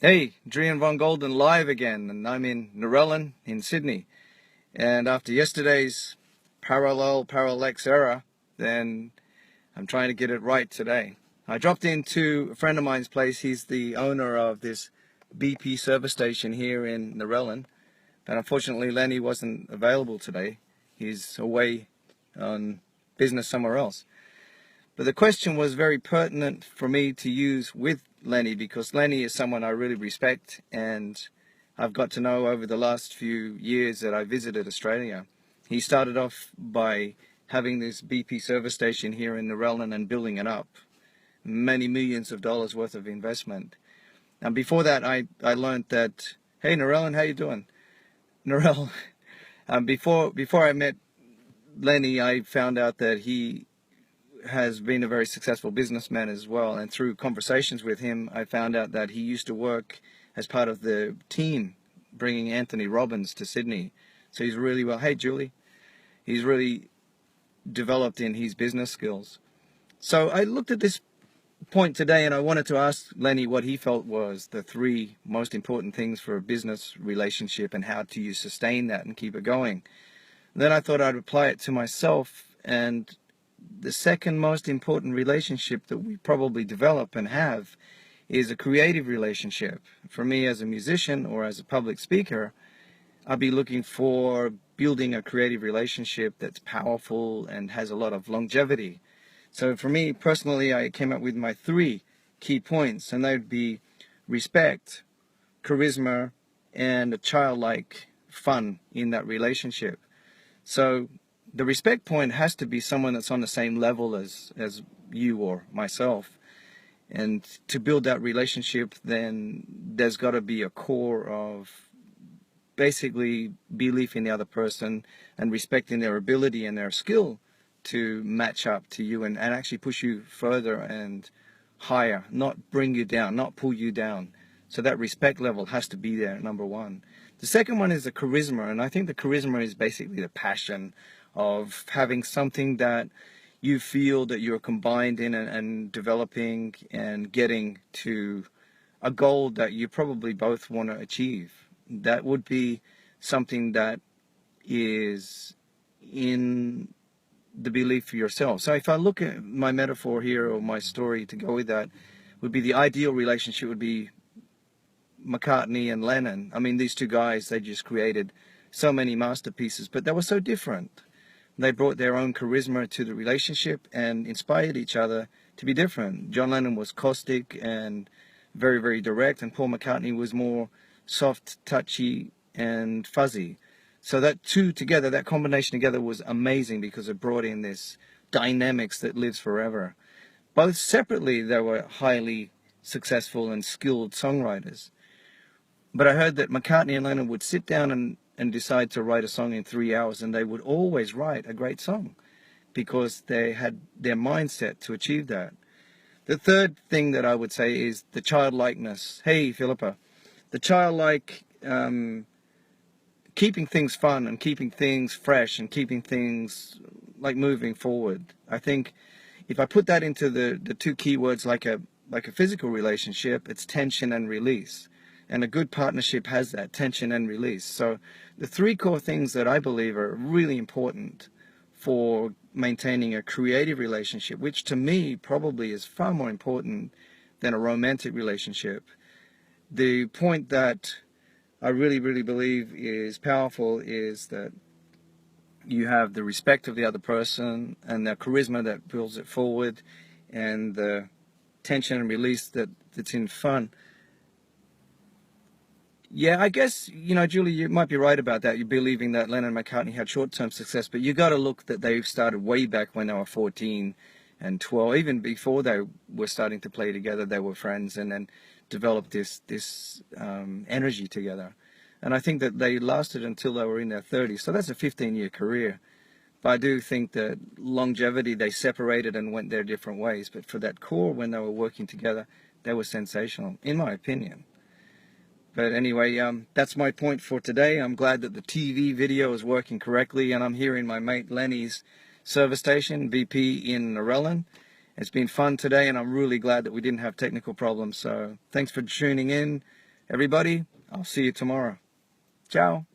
Hey, Drian von Golden live again, and I'm in Narellan in Sydney. And after yesterday's parallax error, then I'm trying to get it right today. I dropped into a friend of mine's place. He's the owner of this BP service station here in Narellan. But unfortunately, Lenny wasn't available today. He's away on business somewhere else. But the question was very pertinent for me to use with Lenny, because Lenny is someone I really respect, and I've got to know over the last few years that I visited Australia. He started off by having this BP service station here in Narellan and building it up. Many millions of dollars worth of investment. And before that, I learned that, hey Narellan, how you doing? Narelle, before I met Lenny, I found out that he has been a very successful businessman as well, and through conversations with him I found out that he used to work as part of the team bringing Anthony Robbins to Sydney. So he's really well, hey Julie, he's really developed in his business skills. So I looked at this point today and I wanted to ask Lenny what he felt was the three most important things for a business relationship and how do you sustain that and keep it going. Then I thought I'd apply it to myself, and the second most important relationship that we probably develop and have is a creative relationship. For me as a musician or as a public speaker, I'll be looking for building a creative relationship that's powerful and has a lot of longevity. So for me personally, I came up with my three key points, and they would be respect, charisma, and a childlike fun in that relationship. So the respect point has to be someone that's on the same level as you or myself. And to build that relationship, then there's got to be a core of basically belief in the other person and respecting their ability and their skill to match up to you and actually push you further and higher, not bring you down, not pull you down. So that respect level has to be there, number one. The second one is the charisma, and I think the charisma is basically the passion of having something that you feel that you're combined in and developing and getting to a goal that you probably both want to achieve. That would be something that is in the belief for yourself. So if I look at my metaphor here, or my story to go with that, would be the ideal relationship would be McCartney and Lennon. I mean, these two guys, they just created so many masterpieces, but they were so different. They brought their own charisma to the relationship and inspired each other to be different. John Lennon was caustic and very, very direct, and Paul McCartney was more soft, touchy, and fuzzy. So that two together, that combination together was amazing because it brought in this dynamics that lives forever. Both separately, they were highly successful and skilled songwriters. But I heard that McCartney and Lennon would sit down and decide to write a song in 3 hours, and they would always write a great song because they had their mindset to achieve that. The third thing that I would say is the childlikeness. Hey, Philippa, the childlike, keeping things fun and keeping things fresh and keeping things like moving forward. I think if I put that into the two keywords like a physical relationship, it's tension and release. And a good partnership has that, tension and release. So the three core things that I believe are really important for maintaining a creative relationship, which to me probably is far more important than a romantic relationship. The point that I really, really believe is powerful is that you have the respect of the other person and the charisma that pulls it forward, and the tension and release that's in fun. Yeah, I guess, Julie, you might be right about that. You're believing that Lennon and McCartney had short-term success, but you got to look that they started way back when they were 14 and 12. Even before they were starting to play together, they were friends and then developed this energy together. And I think that they lasted until they were in their 30s. So that's a 15-year career. But I do think that longevity, they separated and went their different ways. But for that core, when they were working together, they were sensational, in my opinion. But anyway, that's my point for today. I'm glad that the TV video is working correctly, and I'm here in my mate Lenny's service station, BP in Narellan. It's been fun today, and I'm really glad that we didn't have technical problems. So thanks for tuning in. Everybody, I'll see you tomorrow. Ciao.